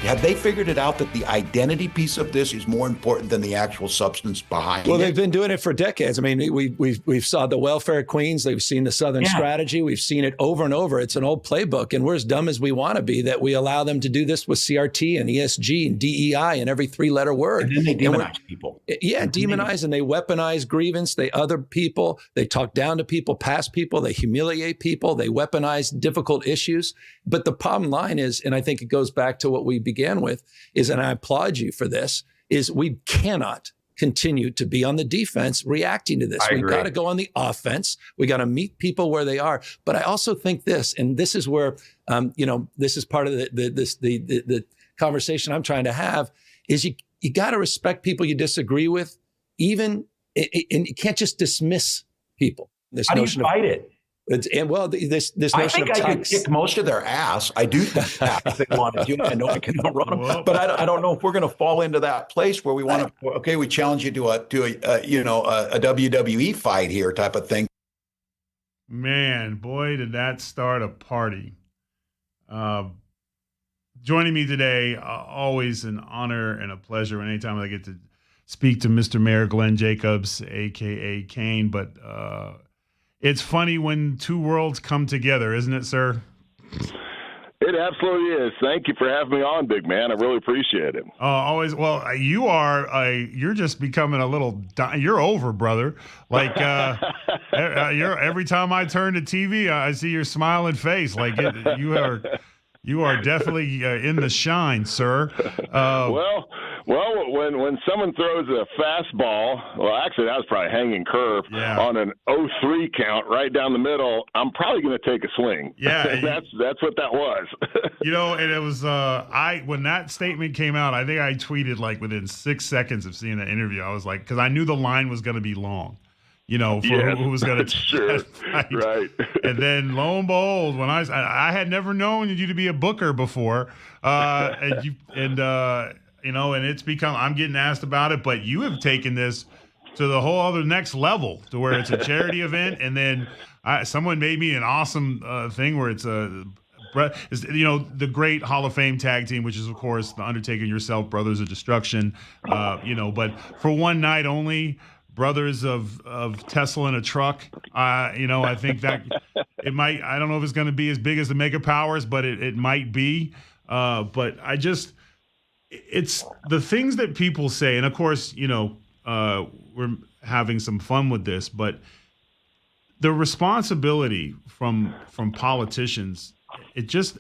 Have they figured it out that the identity piece of this is more important than the actual substance behind it? Well, they've been doing it for decades. I mean, we've saw the welfare queens. We've seen the Southern strategy. We've seen it over and over. It's an old playbook, and we're as dumb as we want to be that we allow them to do this with CRT and ESG and DEI and every three-letter word. And then they demonize people. Yeah, demonize, and they weaponize grievance. They other people. They talk down to people, past people. They humiliate people. They weaponize difficult issues. But the bottom line is, and I think it goes back to what we began with, is, and I applaud you for this, is we cannot continue to be on the defense reacting to this. We've got to go on the offense. We got to meet people where they are. But I also think this, and this is where, this is part of the conversation I'm trying to have, is you got to respect people you disagree with, and you can't just dismiss people. This How notion do you fight it? This notion I think of I could kick most of their ass. I do think that if they want to do it. I know I can outrun them, but I don't know if we're going to fall into that place where we want to. Okay, we challenge you to a WWE fight here type of thing. Man, boy, did that start a party. Joining me today, always an honor and a pleasure anytime I get to speak to Mr. Mayor Glenn Jacobs, a.k.a. Kane, but it's funny when two worlds come together, isn't it, sir? It absolutely is. Thank you for having me on, big man. I really appreciate it. Always. Well, you're just becoming a little, you're over, brother. Like, every time I turn to TV, I see your smiling face. Like you are definitely in the shine, sir. Well, when someone throws a fastball, well, actually that was probably hanging curve on an 0-3 count right down the middle, I'm probably going to take a swing. Yeah, that's what that was. And it was when that statement came out, I think I tweeted like within 6 seconds of seeing the interview. I was like, because I knew the line was going to be long. Who was going to sure, right? And then lo and behold, when I had never known you to be a booker before, and it's become, I'm getting asked about it, but you have taken this to the whole other next level to where it's a charity event, and then someone made me an awesome thing where it's the great Hall of Fame tag team, which is of course the Undertaker and yourself, Brothers of Destruction, but for one night only. Brothers of Tesla in a truck. I think that it might. I don't know if it's going to be as big as the Mega Powers, but it might be. But it's the things that people say, and of course, we're having some fun with this, but the responsibility from politicians, it just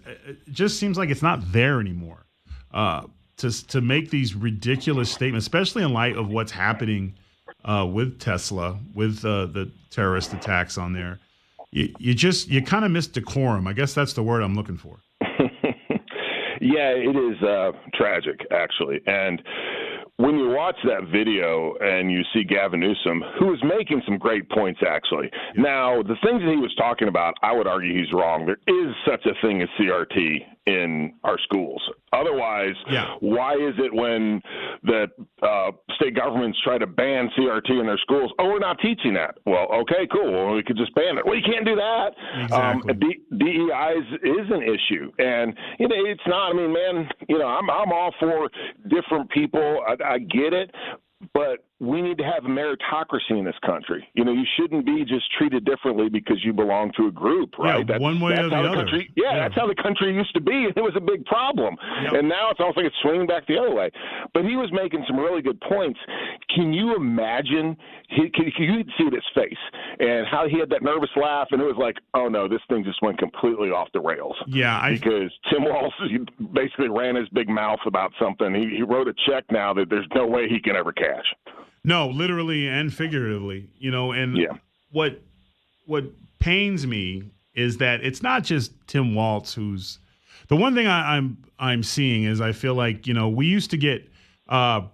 seems like it's not there anymore. To make these ridiculous statements, especially in light of what's happening. With Tesla, with the terrorist attacks on there, you kind of miss decorum. I guess that's the word I'm looking for. Yeah, it is tragic, actually. And when you watch that video and you see Gavin Newsom, who is making some great points, actually. Now, the things that he was talking about, I would argue he's wrong. There is such a thing as CRT in our schools. Otherwise, why is it when the state governments try to ban CRT in their schools, we're not teaching that? Well, okay, cool. Well, we could just ban it. Well, you can't do that. Exactly. DEI is an issue. And, it's not, I'm all for different people. I get it. But we need to have a meritocracy in this country. You shouldn't be just treated differently because you belong to a group, right? Yeah, one way or the other. That's how the country used to be, and it was a big problem. Yep. And now it's almost like it's swinging back the other way. But he was making some really good points. Can you imagine? You could see his face and how he had that nervous laugh, and it was like, oh no, this thing just went completely off the rails. Yeah, because Tim Walz basically ran his big mouth about something. He wrote a check now that there's no way he can ever cash. No, literally and figuratively, what pains me is that it's not just Tim Walz who's the one thing I'm seeing is I feel like, we used to get, and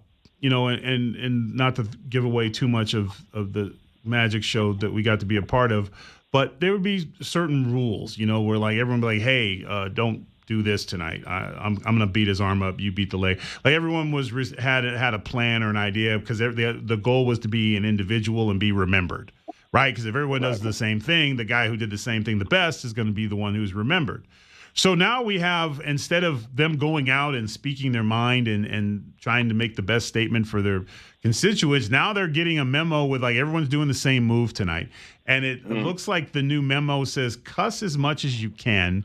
not to give away too much of the magic show that we got to be a part of, but there would be certain rules, where like everyone would be like, hey, don't do this tonight. I'm going to beat his arm up. You beat the leg. Like everyone had a plan or an idea because the goal was to be an individual and be remembered, right? Because if everyone does the same thing, the guy who did the same thing the best is going to be the one who's remembered. So now we have, instead of them going out and speaking their mind and trying to make the best statement for their constituents, now they're getting a memo with like everyone's doing the same move tonight. And it looks like the new memo says cuss as much as you can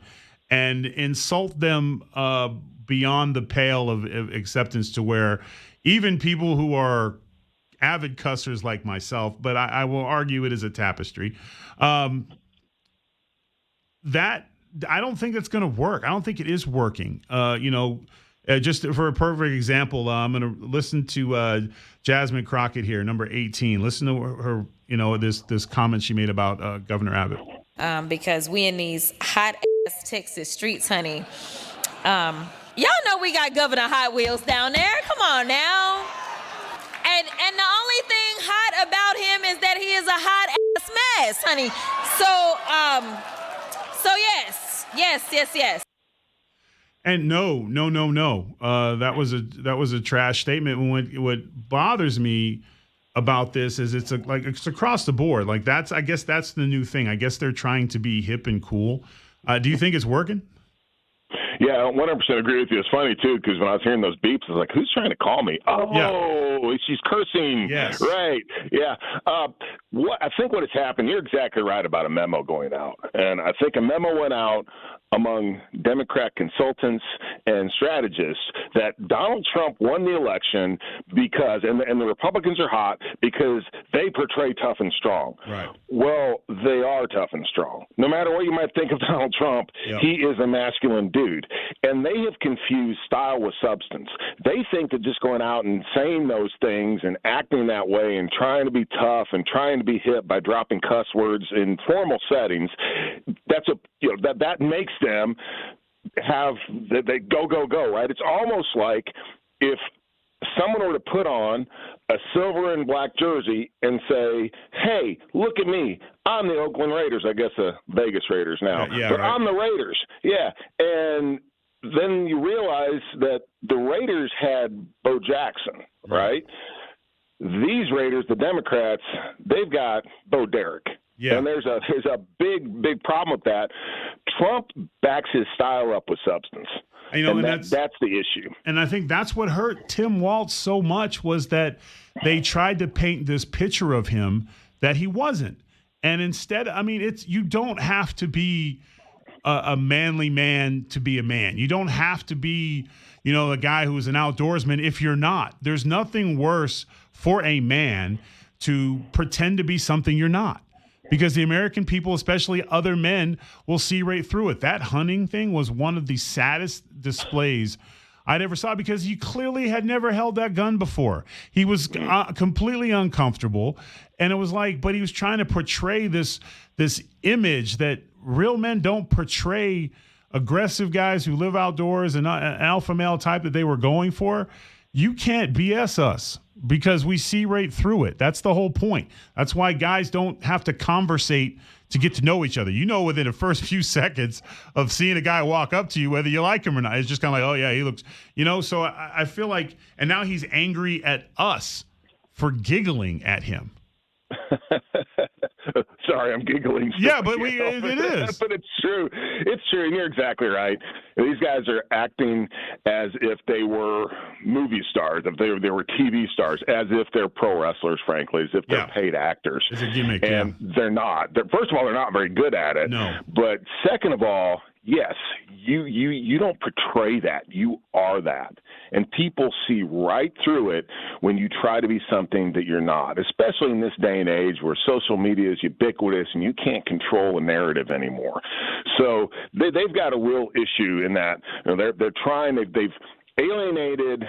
and insult them beyond the pale of acceptance, to where even people who are avid cussers like myself, but I will argue it is a tapestry, that I don't think that's going to work. I don't think it is working. Just for a perfect example, I'm going to listen to Jasmine Crockett here, number 18. Listen to her, this comment she made about Governor Abbott. Because we in these hot ass Texas streets, honey. Y'all know we got Governor Hot Wheels down there. Come on now. And the only thing hot about him is that he is a hot ass mess, honey. So yes. And no. That was a trash statement. What bothers me about this is it's across the board. Like I guess that's the new thing. I guess they're trying to be hip and cool. Do you think it's working? Yeah, 100% agree with you. It's funny, too, because when I was hearing those beeps, I was like, who's trying to call me? Oh, she's cursing. Yes. Right. Yeah. I think what has happened, you're exactly right about a memo going out. And I think a memo went out among Democrat consultants and strategists that Donald Trump won the election because, and the Republicans are hot because they portray tough and strong. Right. Well, they are tough and strong. No matter what you might think of Donald Trump, he is a masculine dude. And they have confused style with substance. They think that just going out and saying those things and acting that way and trying to be tough and trying to be hip by dropping cuss words in formal settings, that makes them have that they go, right? It's almost like if someone were to put on a silver and black jersey and say, hey, look at me. I'm the Oakland Raiders, I guess the Vegas Raiders now. Yeah, but right. I'm the Raiders. Yeah. And then you realize that the Raiders had Bo Jackson, right? These Raiders, the Democrats, they've got Bo Derek. Yeah. And there's a big problem with that. Trump backs his style up with substance. And that's the issue. And I think that's what hurt Tim Walz so much, was that they tried to paint this picture of him that he wasn't. And instead, I mean, you don't have to be a manly man to be a man. You don't have to be, a guy who is an outdoorsman if you're not. There's nothing worse for a man to pretend to be something you're not. Because the American people, especially other men, will see right through it. That hunting thing was one of the saddest displays I'd ever saw, because he clearly had never held that gun before. He was completely uncomfortable. And it was like, but he was trying to portray this image that real men don't portray aggressive guys who live outdoors and an alpha male type that they were going for. You can't BS us, because we see right through it. That's the whole point. That's why guys don't have to conversate to get to know each other. Within the first few seconds of seeing a guy walk up to you, whether you like him or not. It's just kind of like, oh, yeah, he looks, So I feel like, and now he's angry at us for giggling at him. Sorry, I'm giggling. Yeah, but it is. But it's true. It's true. And you're exactly right. These guys are acting as if they were movie stars, if they were TV stars, as if they're pro wrestlers, frankly, as if they're paid actors. It's a gimmick, and they're not. First of all, they're not very good at it. No. But second of all, yes, you don't portray that. You are that. And people see right through it when you try to be something that you're not, especially in this day and age where social media is ubiquitous and you can't control a narrative anymore. So they've got a real issue in that. They're trying, they've alienated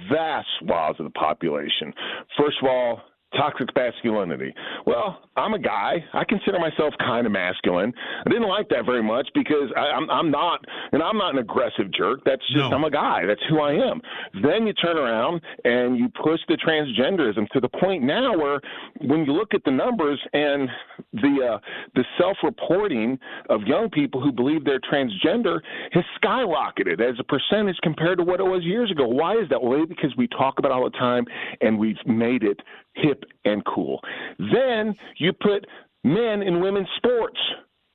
vast swaths of the population. First of all, toxic masculinity. Well, I'm a guy. I consider myself kind of masculine. I didn't like that very much because I'm not an aggressive jerk. That's just, I'm a guy. That's who I am. Then you turn around and you push the transgenderism to the point now where when you look at the numbers and the self-reporting of young people who believe they're transgender has skyrocketed as a percentage compared to what it was years ago. Why is that? Well, because we talk about it all the time and we've made it hip and cool. Then you put men in women's sports.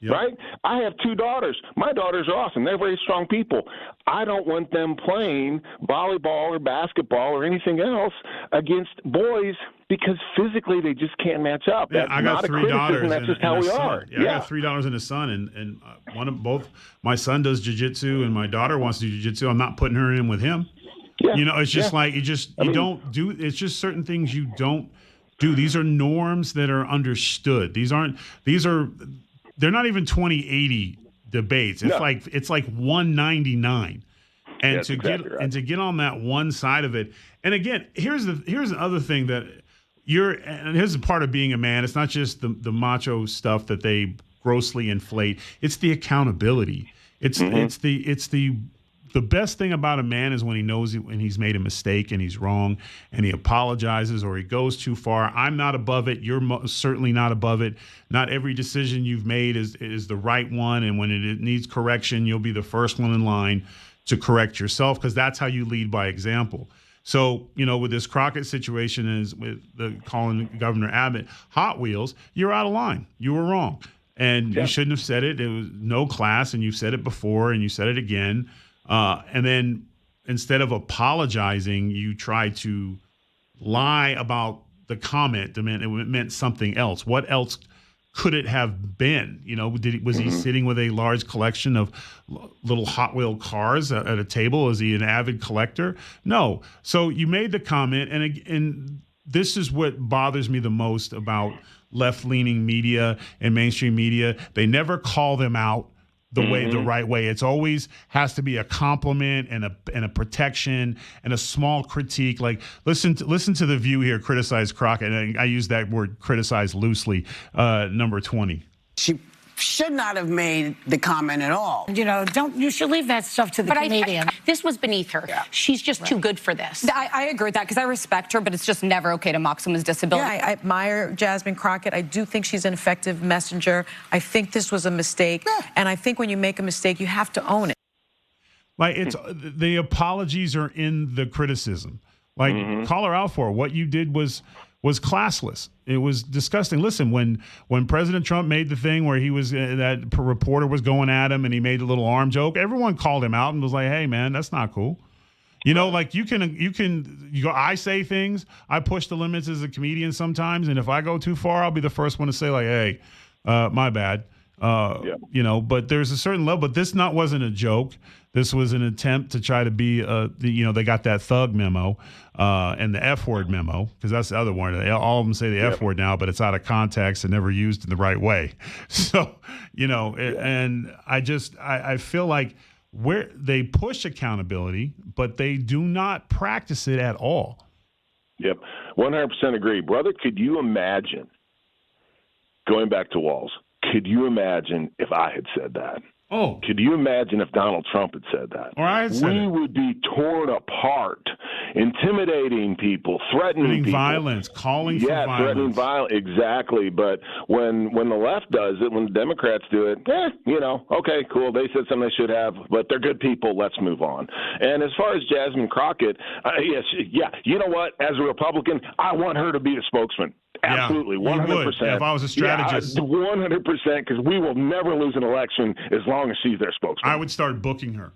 Yep. Right? I have 2 daughters. My daughters are awesome. They're very strong people. I don't want them playing volleyball or basketball or anything else against boys because physically they just can't match up. Yeah, That's I got not 3 daughters. That's just how we are. Yeah, I got 3 daughters and a son, and one of both. My son does jiu-jitsu, and my daughter wants to do jiu-jitsu. I'm not putting her in with him. Yeah. It's just like you don't do. It's just certain things you don't do. These are norms that are understood. They're not even 20/80 debates. It's like 199. And to get on that one side of it. And again, here's the other thing that and here's the part of being a man. It's not just the macho stuff that they grossly inflate. It's the accountability. It's the best thing about a man is when he knows when he's made a mistake and he's wrong and he apologizes or he goes too far. I'm not above it. You're certainly not above it. Not every decision you've made is the right one. And when it needs correction, you'll be the first one in line to correct yourself because that's how you lead by example. So, with this Crockett situation is with calling Governor Abbott Hot Wheels, you're out of line. You were wrong. And you shouldn't have said it. It was no class. And you've said it before and you said it again. And then instead of apologizing, you try to lie about the comment. It meant something else. What else could it have been? Was he sitting with a large collection of little Hot Wheel cars at a table? Is he an avid collector? No. So you made the comment, and this is what bothers me the most about left-leaning media and mainstream media. They never call them out the right way. It's always has to be a compliment and a protection and a small critique. Like listen to The View here criticize Crockett, and I use that word criticize loosely. Number 20. She should not have made the comment at all. You should leave that stuff to the comedian. This was beneath her. Yeah. She's just too good for this. I agree with that because I respect her, but it's just never okay to mock someone's disability. Yeah, I admire Jasmine Crockett. I do think she's an effective messenger. I think this was a mistake. Yeah. And I think when you make a mistake, you have to own it. Like the apologies are in the criticism. Like call her out for it. What you did was classless. It was disgusting. Listen, when President Trump made the thing where he was that reporter was going at him and he made a little arm joke, everyone called him out and was like, "Hey, man, that's not cool." Like you go. I say things. I push the limits as a comedian sometimes, and if I go too far, I'll be the first one to say like, "Hey, my bad." But there's a certain level. But this wasn't a joke. This was an attempt to try to be, they got that thug memo and the F word memo, because that's the other one. All of them say the F word now, but it's out of context and never used in the right way. So, and I feel like where they push accountability, but they do not practice it at all. Yep. 100% agree. Brother, could you imagine, going back to Walz, could you imagine if I had said that? Oh. Could you imagine if Donald Trump had said that? Or I had said we would be torn apart, intimidating people, threatening people. Violence, calling for violence. Yeah, threatening violence, exactly. But when the left does it, when the Democrats do it, okay, cool. They said something they should have, but they're good people. Let's move on. And as far as Jasmine Crockett, you know what? As a Republican, I want her to be the spokesman. Absolutely, 100%. If I was a strategist. 100%, because we will never lose an election as long as she's their spokesman. I would start booking her.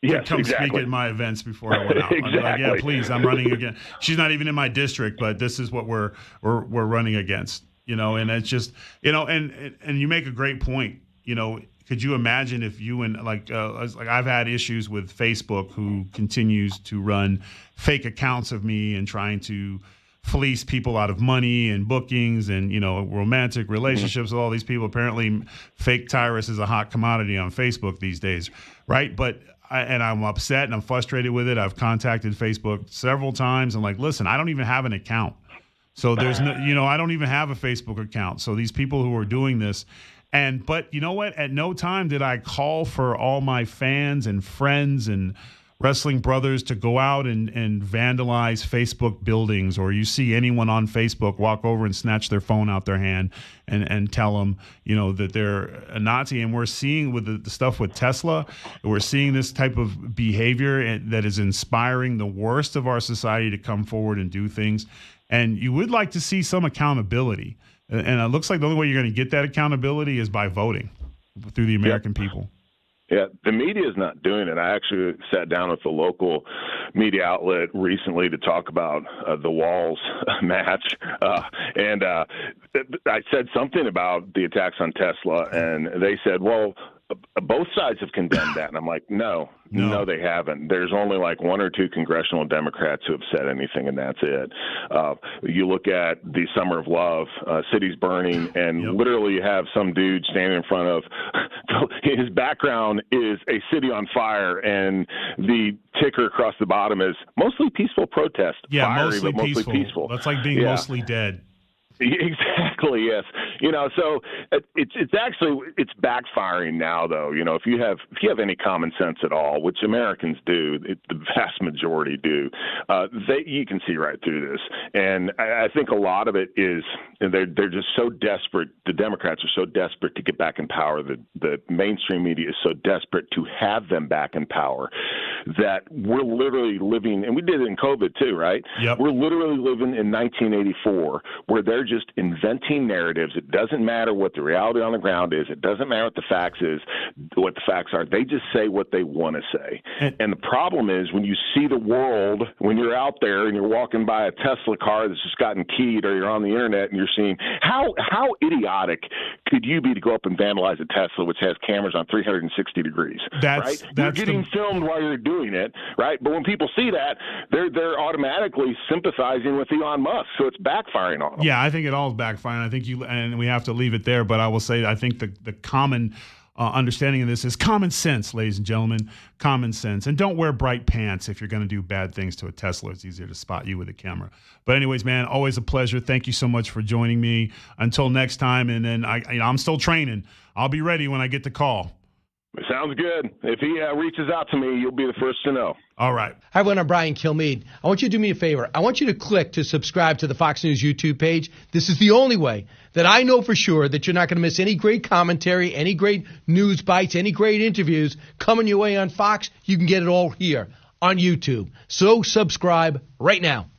Yes, come speak at my events before I went out. Exactly. I'd be like, yeah, please, I'm running again. She's not even in my district, but this is what we're running against. And it's just, and you make a great point. Could you imagine if you and like I've had issues with Facebook, who continues to run fake accounts of me and trying to fleece people out of money and bookings and, romantic relationships with all these people. Apparently fake Tyrus is a hot commodity on Facebook these days. Right. But I'm upset and I'm frustrated with it. I've contacted Facebook several times. I'm like, listen, I don't even have an account. So there's no, I don't even have a Facebook account. So these people who are doing this, but you know what? At no time did I call for all my fans and friends and wrestling brothers to go out and vandalize Facebook buildings, or you see anyone on Facebook walk over and snatch their phone out their hand and tell them, that they're a Nazi. And we're seeing with the stuff with Tesla, we're seeing this type of behavior that is inspiring the worst of our society to come forward and do things. And you would like to see some accountability. And it looks like the only way you're going to get that accountability is by voting. through the American people. Yeah, the media is not doing it. I actually sat down with a local media outlet recently to talk about the Walz match, and I said something about the attacks on Tesla, and they said, well, both sides have condemned that. And I'm like, no, they haven't. There's only like one or two congressional Democrats who have said anything, and that's it. You look at the Summer of Love, cities burning, and literally you have some dude standing in front of his background is a city on fire, and the ticker across the bottom is mostly peaceful protest. Yeah, fiery, mostly peaceful. That's like being mostly dead. Exactly. Yes. So it's backfiring now, though. If you have any common sense at all, which Americans do, the vast majority do, you can see right through this. And I think a lot of it is they're just so desperate. The Democrats are so desperate to get back in power. The mainstream media is so desperate to have them back in power that we're literally living, and we did it in COVID too, right? Yep. We're literally living in 1984, where they're just inventing narratives. It doesn't matter what the reality on the ground is. It doesn't matter what the facts are. They just say what they want to say. And the problem is when you see the world, when you're out there and you're walking by a Tesla car that's just gotten keyed, or you're on the internet and you're seeing how idiotic could you be to go up and vandalize a Tesla which has cameras on 360 degrees? Right? You're getting filmed while you're doing it, right? But when people see that, they're automatically sympathizing with Elon Musk, so it's backfiring on them. Yeah, I think it all is backfiring. I think and we have to leave it there. But I will say, I think the common understanding of this is common sense, ladies and gentlemen, common sense. And don't wear bright pants if you're going to do bad things to a Tesla. It's easier to spot you with a camera. But anyways, man, always a pleasure. Thank you so much for joining me. Until next time, and then I'm still training. I'll be ready when I get the call. Sounds good. If he reaches out to me, you'll be the first to know. All right. Hi, everyone. I'm Brian Kilmeade. I want you to do me a favor. I want you to click to subscribe to the Fox News YouTube page. This is the only way that I know for sure that you're not going to miss any great commentary, any great news bites, any great interviews coming your way on Fox. You can get it all here on YouTube. So subscribe right now.